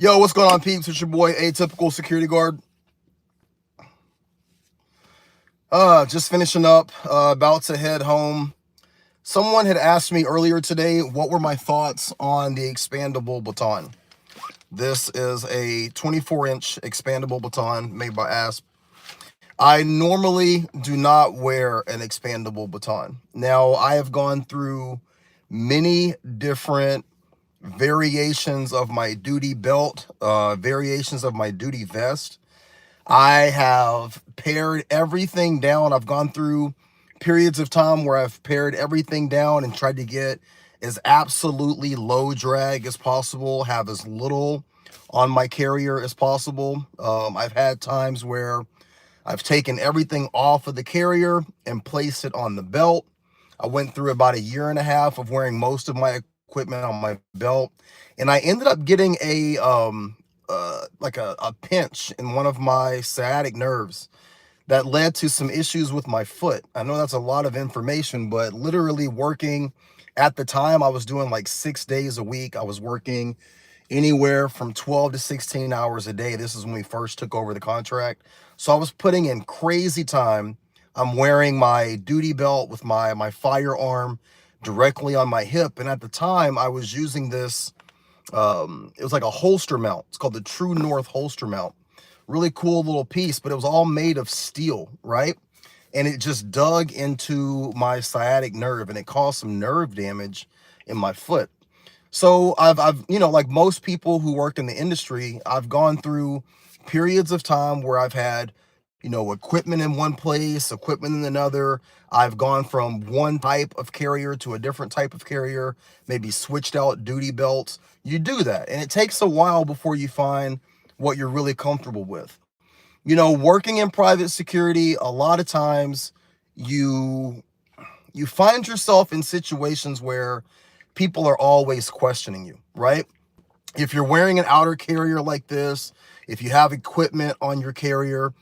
Yo, what's going on, peeps? It's your boy, Atypical Security Guard. Just finishing up, about to head home. Someone had asked me earlier today what were my thoughts on the expandable baton. This is a 24-inch expandable baton made by ASP. I normally do not wear an expandable baton. Now, I have gone through many different variations of my duty belt, variations of my duty vest. I have pared everything down. I've gone through periods of time where I've pared everything down and tried to get as absolutely low drag as possible, have as little on my carrier as possible. I've had times where I've taken everything off of the carrier and placed it on the belt. I went through about a year and a half of wearing most of my equipment on my belt, and I ended up getting a pinch in one of my sciatic nerves that led to some issues with my foot. I know that's a lot of information, but literally working at the time, I was doing like 6 days a week. I was working anywhere from 12 to 16 hours a day. This is when we first took over the contract. So I was putting in crazy time. I'm wearing my duty belt with my firearm directly on my hip. And at the time I was using this, it was like a holster mount. It's called the True North holster mount. Really cool little piece, but it was all made of steel, right? And it just dug into my sciatic nerve and it caused some nerve damage in my foot. So I've like most people who work in the industry, I've gone through periods of time where I've had, equipment in one place, equipment in another. I've gone from one type of carrier to a different type of carrier, maybe switched out duty belts. You do that, and it takes a while before you find what you're really comfortable with. Working in private security, a lot of times you find yourself in situations where people are always questioning you, right? If you're wearing an outer carrier like this, if you have equipment on your carrier,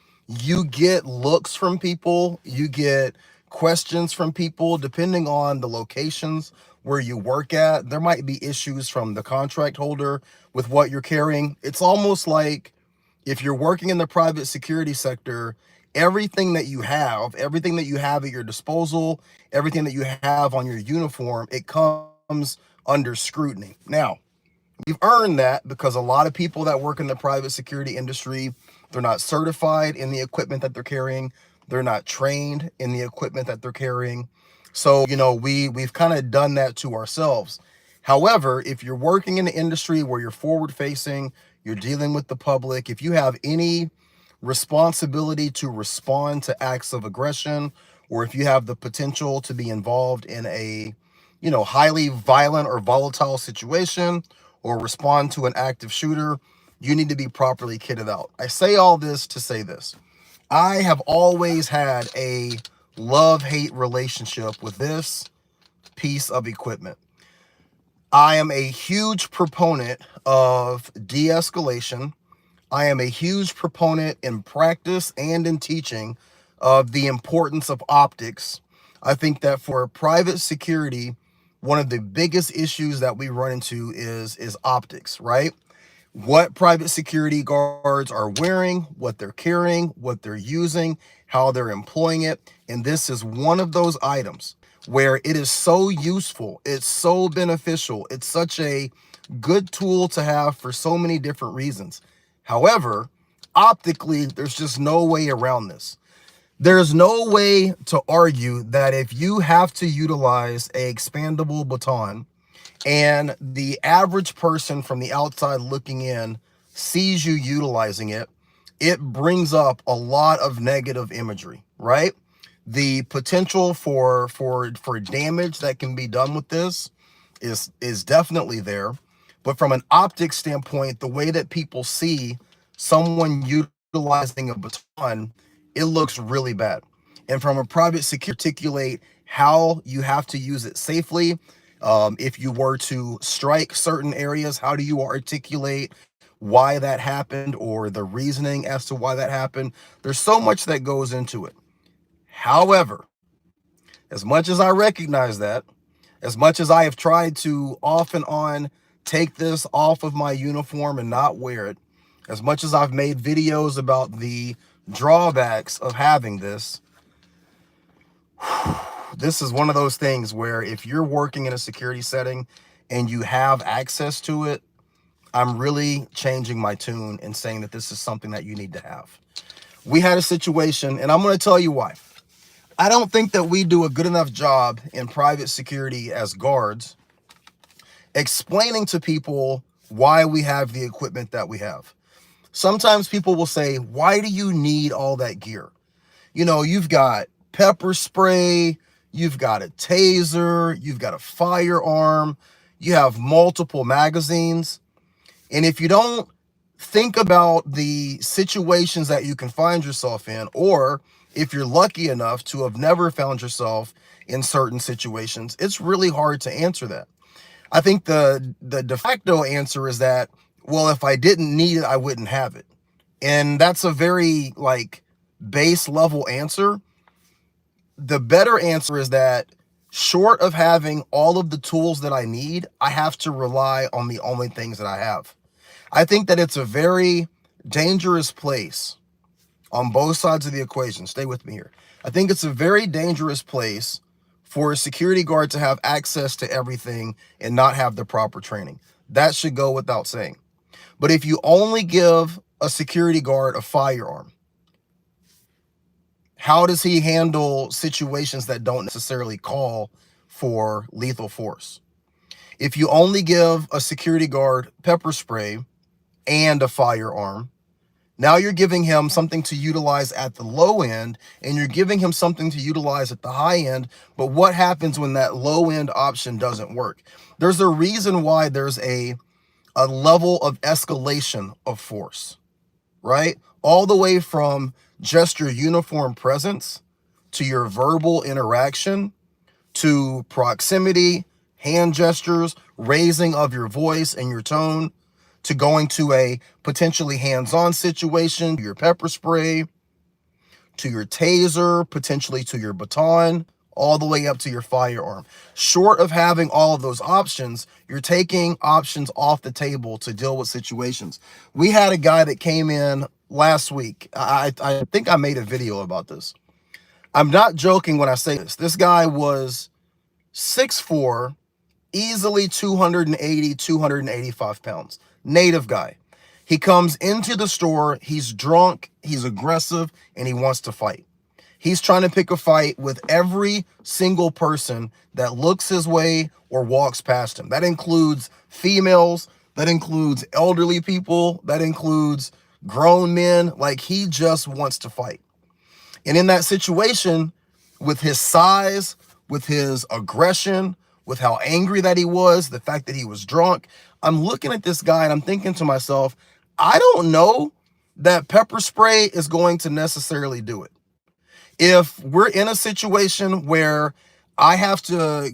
you get looks from people, you get questions from people, depending on the locations where you work at. There might be issues from the contract holder with what you're carrying. It's almost like if you're working in the private security sector, everything that you have at your disposal, everything that you have on your uniform, it comes under scrutiny. Now, we've earned that because a lot of people that work in the private security industry, they're not certified in the equipment that they're carrying. They're not trained in the equipment that they're carrying. So, we've kind of done that to ourselves. However, if you're working in an industry where you're forward facing, you're dealing with the public, if you have any responsibility to respond to acts of aggression, or if you have the potential to be involved in a, highly violent or volatile situation, or respond to an active shooter, you need to be properly kitted out. I say all this to say this. I have always had a love-hate relationship with this piece of equipment. I am a huge proponent of de-escalation. I am a huge proponent in practice and in teaching of the importance of optics. I think that for private security, one of the biggest issues that we run into is optics, right? What private security guards are wearing, what they're carrying, what they're using, how they're employing it. And this is one of those items where it is so useful, it's so beneficial, it's such a good tool to have for so many different reasons. However, optically, there's just no way around this. There's no way to argue that if you have to utilize a expandable baton and the average person from the outside looking in sees you utilizing it, it brings up a lot of negative imagery, right? The potential for damage that can be done with this is definitely there. But from an optics standpoint, the way that people see someone utilizing a baton, it looks really bad. And from a private security, articulate how you have to use it safely. If you were to strike certain areas, how do you articulate why that happened or the reasoning as to why that happened? There's so much that goes into it. However, as much as I recognize that, as much as I have tried to off and on take this off of my uniform and not wear it. As much as I've made videos about the drawbacks of having this, this is one of those things where if you're working in a security setting and you have access to it, I'm really changing my tune and saying that this is something that you need to have. We had a situation, and I'm going to tell you why. I don't think that we do a good enough job in private security as guards explaining to people why we have the equipment that we have. Sometimes people will say, why do you need all that gear? You know, you've got pepper spray, you've got a taser, you've got a firearm, you have multiple magazines. And if you don't think about the situations that you can find yourself in, or if you're lucky enough to have never found yourself in certain situations, it's really hard to answer that. I think the de facto answer is that, well, if I didn't need it, I wouldn't have it. And that's a very like base level answer. The better answer is that short of having all of the tools that I need, I have to rely on the only things that I have. I think that it's a very dangerous place on both sides of the equation. Stay with me here. I think it's a very dangerous place for a security guard to have access to everything and not have the proper training. That should go without saying. But if you only give a security guard a firearm, how does he handle situations that don't necessarily call for lethal force? If you only give a security guard pepper spray and a firearm, now you're giving him something to utilize at the low end, and you're giving him something to utilize at the high end. But what happens when that low end option doesn't work? There's a reason why there's a level of escalation of force, right? All the way from just your uniform presence to your verbal interaction to proximity, hand gestures, raising of your voice and your tone, to going to a potentially hands-on situation, your pepper spray, to your taser, potentially to your baton, all the way up to your firearm. Short of having all of those options, you're taking options off the table to deal with situations. We had a guy that came in last week. I think I made a video about this. I'm not joking when I say this. This guy was 6'4", easily 280, 285 pounds. Native guy. He comes into the store, he's drunk, he's aggressive, and he wants to fight. He's trying to pick a fight with every single person that looks his way or walks past him. That includes females, that includes elderly people, that includes grown men. Like, he just wants to fight. And in that situation, with his size, with his aggression, with how angry that he was, the fact that he was drunk, I'm looking at this guy and I'm thinking to myself, I don't know that pepper spray is going to necessarily do it. If we're in a situation where I have to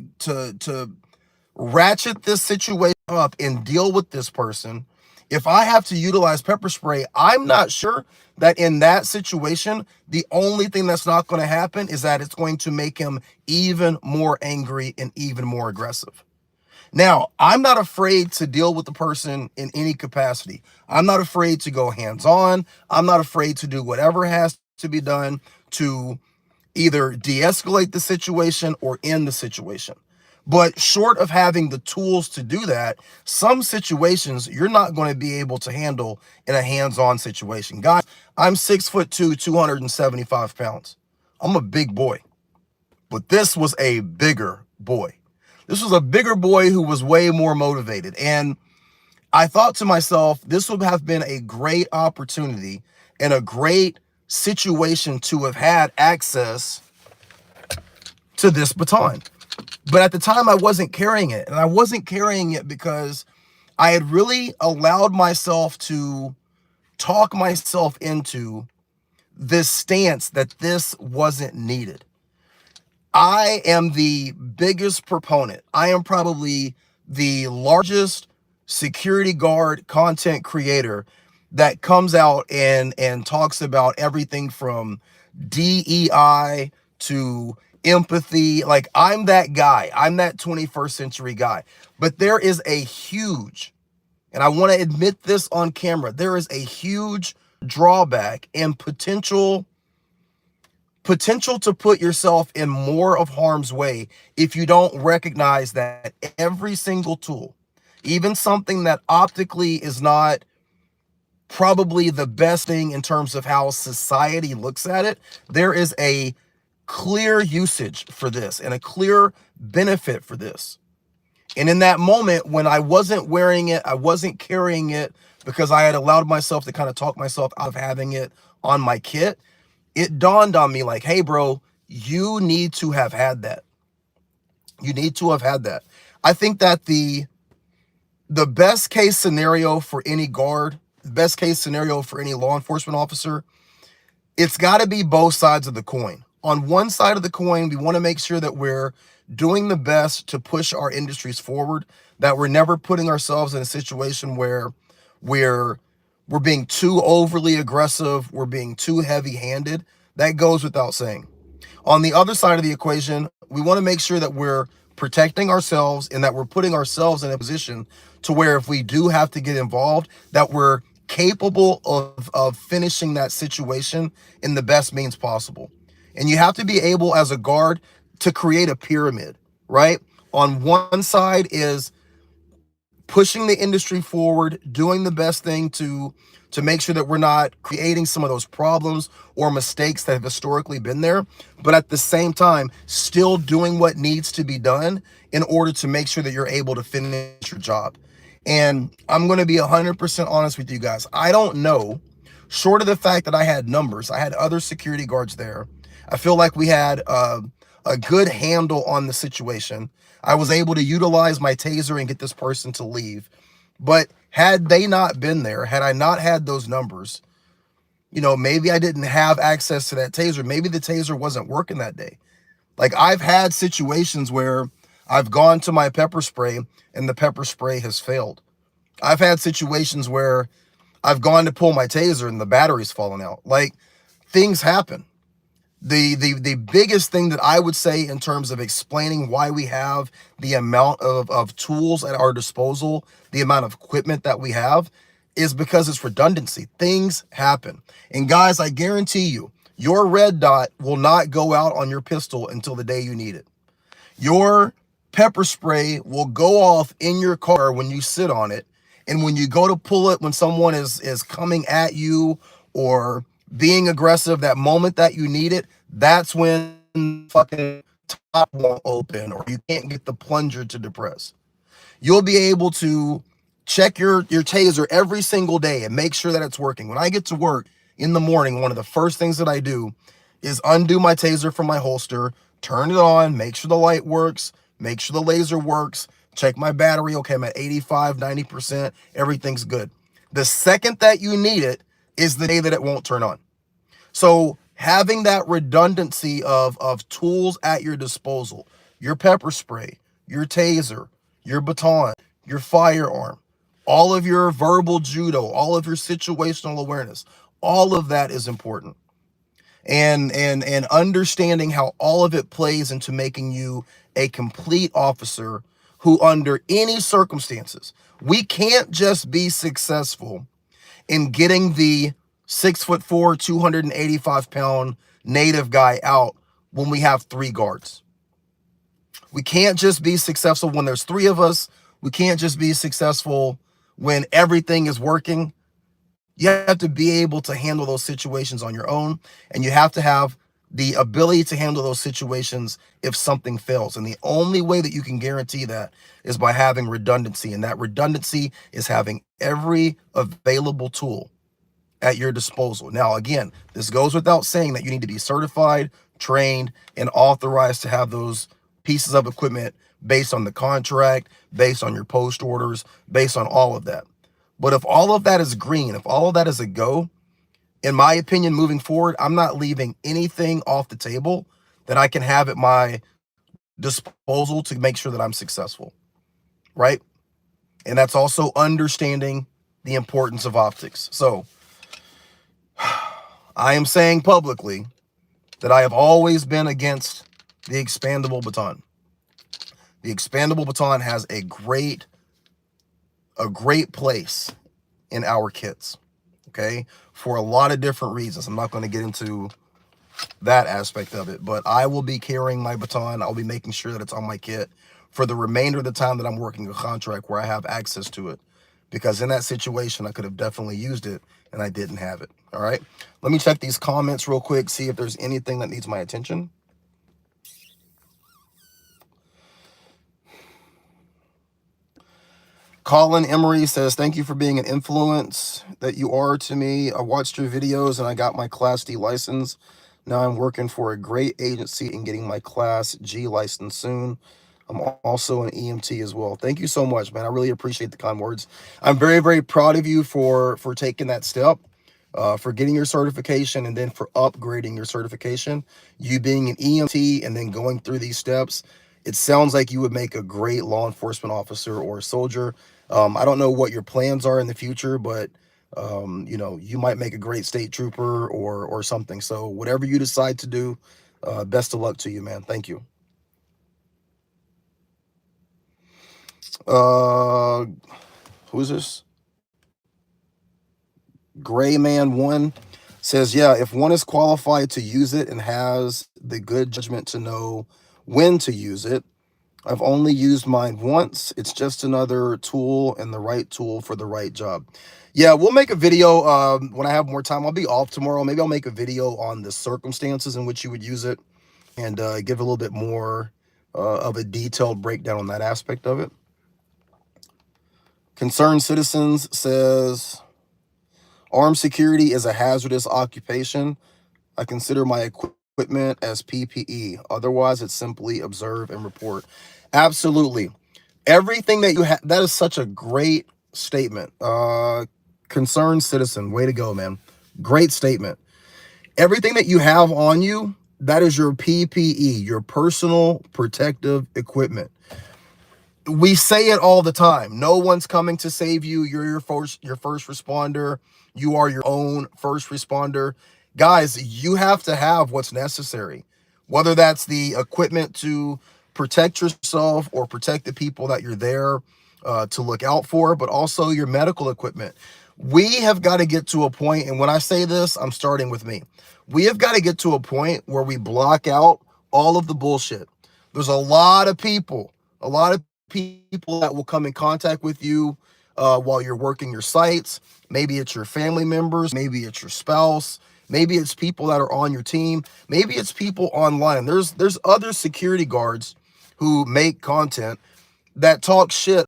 ratchet this situation up and deal with this person, if I have to utilize pepper spray, I'm not sure that in that situation, the only thing that's not going to happen is that it's going to make him even more angry and even more aggressive. Now, I'm not afraid to deal with the person in any capacity. I'm not afraid to go hands-on. I'm not afraid to do whatever has to be done to either de-escalate the situation or end the situation. But short of having the tools to do that, some situations you're not going to be able to handle in a hands-on situation. Guys, I'm 6'2", 275 pounds. I'm a big boy, but this was a bigger boy. This was a bigger boy who was way more motivated. And I thought to myself, this would have been a great opportunity and a great situation to have had access to this baton. But at the time, I wasn't carrying it. And I wasn't carrying it because I had really allowed myself to talk myself into this stance that this wasn't needed. I am the biggest proponent. I am probably the largest security guard content creator that comes out and talks about everything from DEI to empathy. Like, I'm that guy. I'm that 21st century guy. But there is a huge, and I want to admit this on camera, there is a huge drawback and potential to put yourself in more of harm's way if you don't recognize that every single tool, even something that optically is not probably the best thing in terms of how society looks at it, there is a clear usage for this and a clear benefit for this. And in that moment, when I wasn't wearing it, I wasn't carrying it because I had allowed myself to kind of talk myself out of having it on my kit, it dawned on me like, hey, bro, you need to have had that. You need to have had that. I think that the best case scenario for any guard, the best case scenario for any law enforcement officer, it's got to be both sides of the coin. On one side of the coin, we want to make sure that we're doing the best to push our industries forward, that we're never putting ourselves in a situation where we're being too overly aggressive, we're being too heavy-handed. That goes without saying. On the other side of the equation, we want to make sure that we're protecting ourselves and that we're putting ourselves in a position to where if we do have to get involved, that we're capable of finishing that situation in the best means possible. And you have to be able as a guard to create a pyramid, right? On one side is pushing the industry forward, doing the best thing to make sure that we're not creating some of those problems or mistakes that have historically been there, but at the same time, still doing what needs to be done in order to make sure that you're able to finish your job. And I'm going to be 100% honest with you guys. I don't know, short of the fact that I had numbers, I had other security guards there. I feel like we had a good handle on the situation. I was able to utilize my taser and get this person to leave. But had they not been there, had I not had those numbers, you know, maybe I didn't have access to that taser. Maybe the taser wasn't working that day. Like, I've had situations where I've gone to my pepper spray and the pepper spray has failed. I've had situations where I've gone to pull my taser and the battery's fallen out. Like, things happen. The biggest thing that I would say in terms of explaining why we have the amount of tools at our disposal, the amount of equipment that we have, is because it's redundancy. Things happen. And guys, I guarantee you, your red dot will not go out on your pistol until the day you need it. Your pepper spray will go off in your car when you sit on it. And when you go to pull it, when someone is coming at you or being aggressive, that moment that you need it, that's when fucking top won't open or you can't get the plunger to depress. You'll be able to check your taser every single day and make sure that it's working. When I get to work in the morning, one of the first things that I do is undo my taser from my holster, turn it on, make sure the light works, make sure the laser works, check my battery. Okay, I'm at 85, 90%, everything's good. The second that you need it is the day that it won't turn on. So having that redundancy of tools at your disposal, your pepper spray, your taser, your baton, your firearm, all of your verbal judo, all of your situational awareness, all of that is important. And understanding how all of it plays into making you a complete officer who, under any circumstances, we can't just be successful in getting the 6'4", 285-pound native guy out when we have 3 guards. We can't just be successful when there's 3 of us. We can't just be successful when everything is working. You have to be able to handle those situations on your own, and you have to have the ability to handle those situations if something fails. And the only way that you can guarantee that is by having redundancy, and that redundancy is having every available tool at your disposal. Now, again, this goes without saying that you need to be certified, trained, and authorized to have those pieces of equipment based on the contract, based on your post orders, based on all of that. But if all of that is green, if all of that is a go, in my opinion, moving forward, I'm not leaving anything off the table that I can have at my disposal to make sure that I'm successful, right? And that's also understanding the importance of optics. So I am saying publicly that I have always been against The expandable baton. The expandable baton has a great place in our kits, okay, for a lot of different reasons. I'm not going to get into that aspect of it, but I will be carrying my baton. I'll be making sure that it's on my kit for the remainder of the time that I'm working a contract where I have access to it, because in that situation I could have definitely used it and I didn't have it. All right, let me check these comments real quick, see if there's anything that needs my attention. Colin Emery says, thank you for being an influence that you are to me. I watched your videos and I got my Class D license. Now I'm working for a great agency and getting my Class G license soon. I'm also an EMT as well. Thank you so much, man. I really appreciate the kind words. I'm very, very proud of you for taking that step, for getting your certification and then for upgrading your certification. You being an EMT and then going through these steps, it sounds like you would make a great law enforcement officer or a soldier. I don't know what your plans are in the future, but you know, you might make a great state trooper or something. So whatever you decide to do, best of luck to you, man. Thank you. Who's this? Gray Man 1 says, yeah, if one is qualified to use it and has the good judgment to know when to use it. I've only used mine once. It's just another tool and the right tool for the right job. Yeah, we'll make a video when I have more time. I'll be off tomorrow. Maybe I'll make a video on the circumstances in which you would use it and give a little bit more of a detailed breakdown on that aspect of it. Concerned Citizens says, armed security is a hazardous occupation. I consider my equipment as PPE. Otherwise, it's simply observe and report. Absolutely. Everything that you have, that is such a great statement. Concerned citizen, way to go, man. Great statement. Everything that you have on you, that is your PPE, your personal protective equipment. We say it all the time. No one's coming to save you. You're your first responder. You are your own first responder. Guys, you have to have what's necessary, whether that's the equipment to protect yourself or protect the people that you're there to look out for, but also your medical equipment. We have got to get to a point, and when I say this, I'm starting with me. We have got to get to a point where we block out all of the bullshit. There's a lot of people that will come in contact with you while you're working your sites. Maybe it's your family members, maybe it's your spouse, maybe it's people that are on your team, maybe it's people online. There's other security guards who make content that talk shit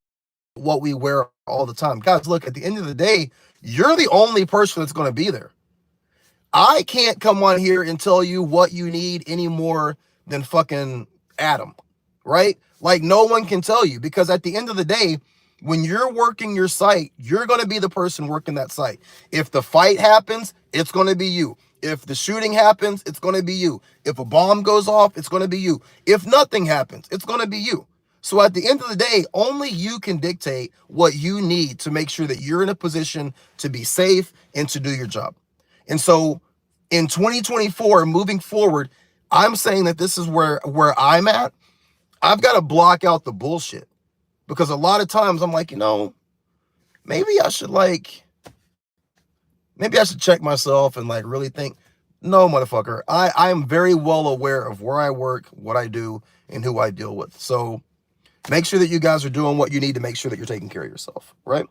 what we wear all the time. Guys, look, at the end of the day, you're the only person that's going to be there. I can't come on here and tell you what you need any more than fucking Adam, right? Like, no one can tell you, because at the end of the day, when you're working your site, you're going to be the person working that site. If the fight happens, it's going to be you. If the shooting happens, it's going to be you. If a bomb goes off, it's going to be you. If nothing happens, it's going to be you. So at the end of the day, only you can dictate what you need to make sure that you're in a position to be safe and to do your job. And so in 2024, moving forward, I'm saying that this is where I'm at. I've got to block out the bullshit, because a lot of times I'm like, you know, maybe I should check myself and like really think. No, motherfucker. I am very well aware of where I work, what I do, and who I deal with. So make sure that you guys are doing what you need to make sure that you're taking care of yourself, right?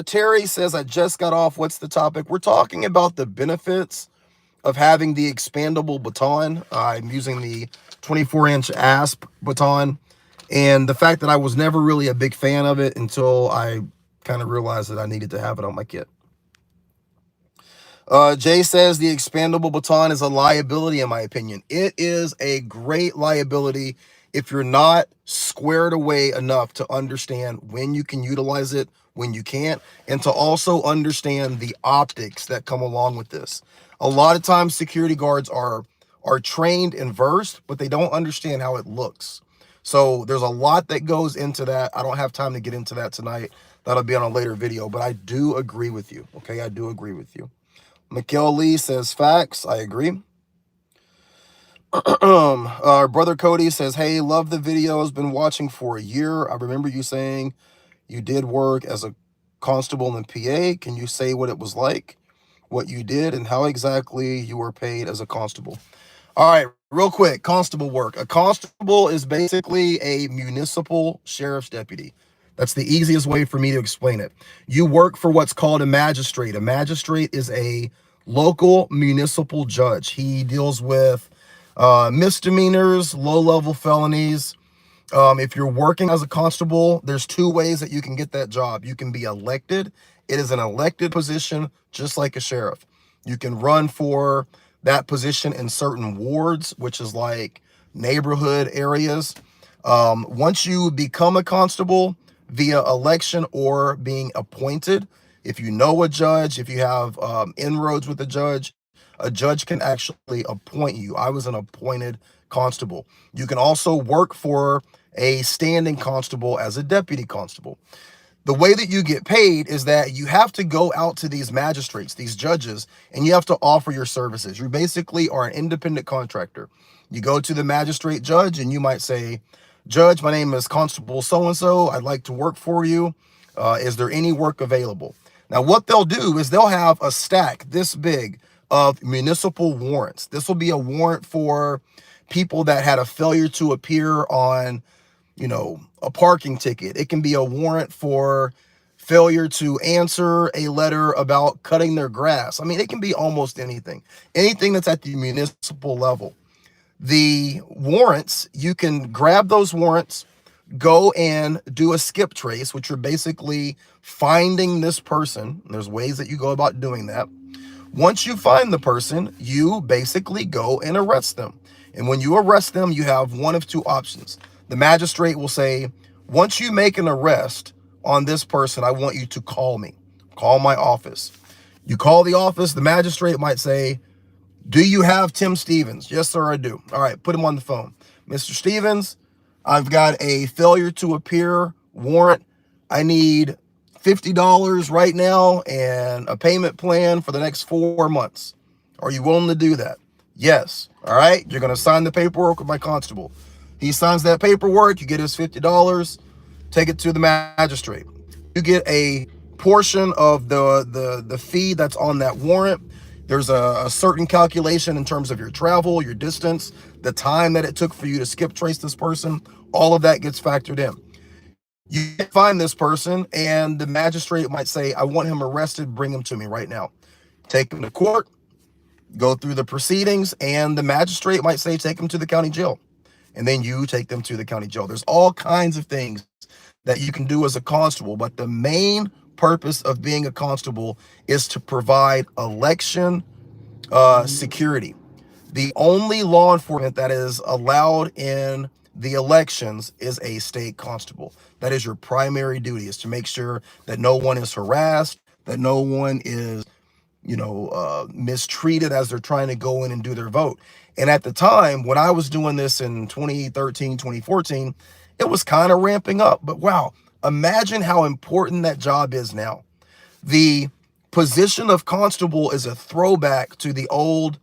Terry says, I just got off. What's the topic? We're talking about the benefits of having the expandable baton. I'm using the 24-inch ASP baton, and the fact that I was never really a big fan of it until I kind of realized that I needed to have it on my kit. Jay says the expandable baton is a liability, in my opinion. It is a great liability if you're not squared away enough to understand when you can utilize it, when you can't, and to also understand the optics that come along with this. A lot of times security guards are trained and versed, but they don't understand how it looks. So there's a lot that goes into that. I don't have time to get into that tonight. That'll be on a later video, but I do agree with you. Okay, I do agree with you. Mikkel Lee says facts. I agree. Our brother Cody says, hey, love the videos, been watching for a year. I remember you saying you did work as a constable in PA. Can you say what it was like, what you did, and how exactly you were paid as a constable? All right, real quick, constable work. A constable is basically a municipal sheriff's deputy. That's the easiest way for me to explain it. You work for what's called a magistrate. A magistrate is a local municipal judge. He deals with misdemeanors, low-level felonies. If you're working as a constable, there's two ways that you can get that job. You can be elected. It is an elected position, just like a sheriff. You can run for that position in certain wards, which is like neighborhood areas. Once you become a constable via election or being appointed, if you know a judge, if you have inroads with a judge can actually appoint you. I was an appointed constable. You can also work for a standing constable as a deputy constable. The way that you get paid is that you have to go out to these magistrates, these judges, and you have to offer your services. You basically are an independent contractor. You go to the magistrate judge and you might say, Judge, my name is Constable so-and-so. I'd like to work for you. Is there any work available? Now, what they'll do is they'll have a stack this big of municipal warrants. This will be a warrant for people that had a failure to appear on, a parking ticket. It can be a warrant for failure to answer a letter about cutting their grass. I mean, it can be almost anything that's at the municipal level. The warrants, you can grab those warrants, go and do a skip trace, which are basically finding this person. There's ways that you go about doing that. Once you find the person, you basically go and arrest them. And when you arrest them, you have one of two options. The magistrate will say, once you make an arrest on this person, I want you to call me. Call my office. You call the office, the magistrate might say, do you have Tim Stevens? Yes, sir, I do. All right, put him on the phone. Mr. Stevens, I've got a failure to appear warrant. I need $50 right now and a payment plan for the next 4 months. Are you willing to do that? Yes. All right, you're going to sign the paperwork with my constable. He signs that paperwork, you get his $50, take it to the magistrate. You get a portion of the fee that's on that warrant. There's a certain calculation in terms of your travel, your distance, the time that it took for you to skip trace this person. All of that gets factored in. You find this person and the magistrate might say, I want him arrested, bring him to me right now. Take him to court, go through the proceedings, and the magistrate might say, take him to the county jail. And then you take them to the county jail. There's all kinds of things that you can do as a constable, but the main purpose of being a constable is to provide election security. The only law enforcement that is allowed in the elections is a state constable. That is your primary duty, is to make sure that no one is harassed, that no one is mistreated as they're trying to go in and do their vote. And at the time when I was doing this in 2013, 2014, it was kind of ramping up. But wow, imagine how important that job is now. The position of constable is a throwback to the old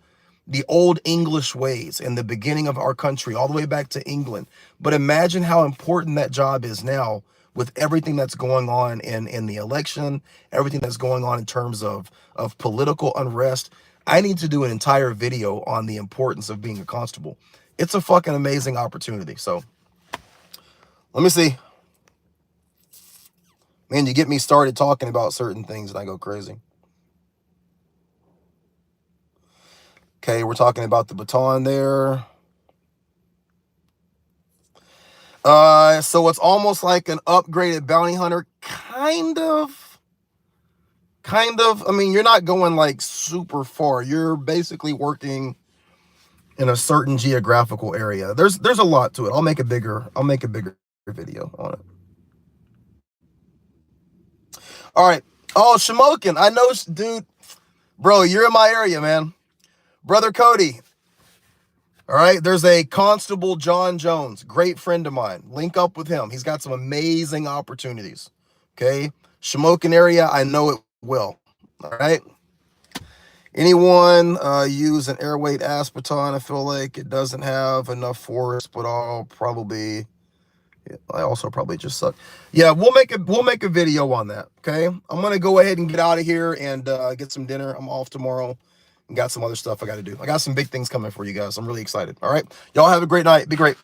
English ways in the beginning of our country, all the way back to England. But imagine how important that job is now with everything that's going on in the election, everything that's going on in terms of political unrest. I need to do an entire video on the importance of being a constable. It's a fucking amazing opportunity. So let me see. Man, you get me started talking about certain things and I go crazy. Okay, we're talking about the baton there. So it's almost like an upgraded bounty hunter, kind of. I mean, you're not going like super far. You're basically working in a certain geographical area. There's a lot to it. I'll make a bigger video on it. All right. Oh, Shamokin, I know, dude. Bro, you're in my area, man. Brother Cody. All right, there's a Constable John Jones, great friend of mine. Link up with him. He's got some amazing opportunities. Okay, Shamokin area, I know it will. All right, Anyone use an airweight aspartame? I feel like it doesn't have enough force, but I also probably just suck. Yeah, we'll make a video on that. Okay, I'm gonna go ahead and get out of here and get some dinner. I'm off tomorrow and got some other stuff I got to do. I got some big things coming for you guys. I'm really excited. All right, y'all have a great night. Be great.